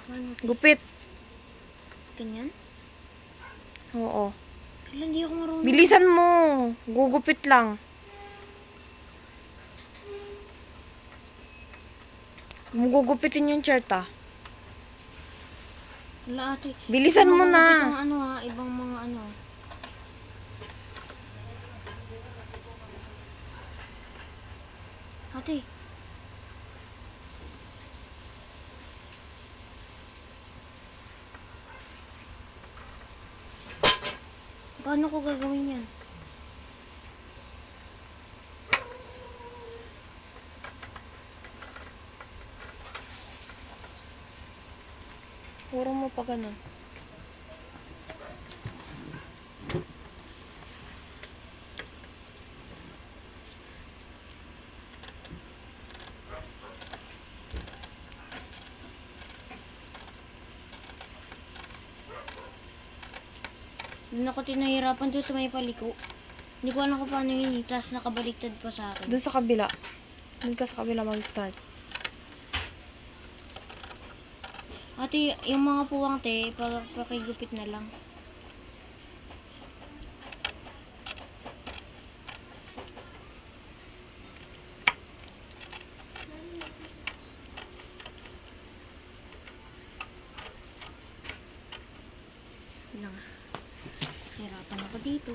Paano? Gupit. Ganyan? Oo. Hala, hindi ako marunong. Bilisan mo. Gugupit lang. Gugupitin yung shirt ah. Hala, ate. Bilisan mo na. Ibang ano ha, ibang mga ano. Ate. Paano ko gagawin yan? Puro mo pa ganun. Doon ako tinahirapan doon sa may paliko. Hindi ko alam kung paano yun. Tapos nakabaliktad pa sa akin. Doon sa kabila. Doon ka sa kabila mag-start. Ate, yung mga puwang te, pakigupit na lang. Lang. Hirapan ako dito.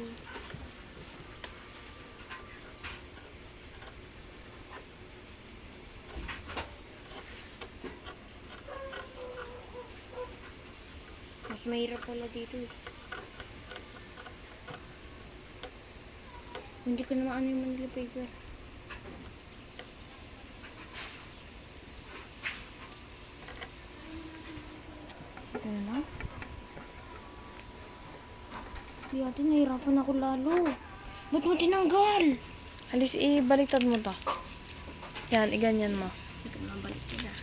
Mas mahirap pala dito. Hindi ko na maano yung Manila paper. Ito na. Di ate, nahirapan ako lalo. Ba't mo tinanggal? Alis, ibaliktad mo to. Yan, iganyan mo. Hindi ko mabaliktad ah.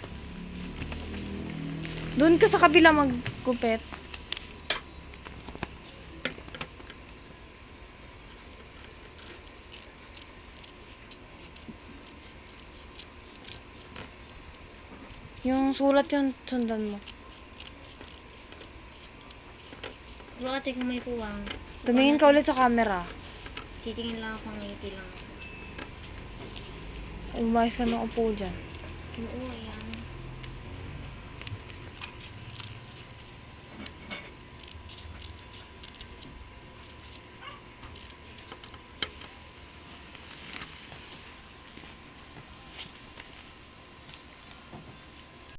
Doon ka sa kabila maggupit. Yung sulat yung sundan mo. Diba ate kung may puwang? Tumingin ka ulit sa camera. Titingin lang ako, ngiti lang ako. Umayos ka na upo dyan. Oo, ayan.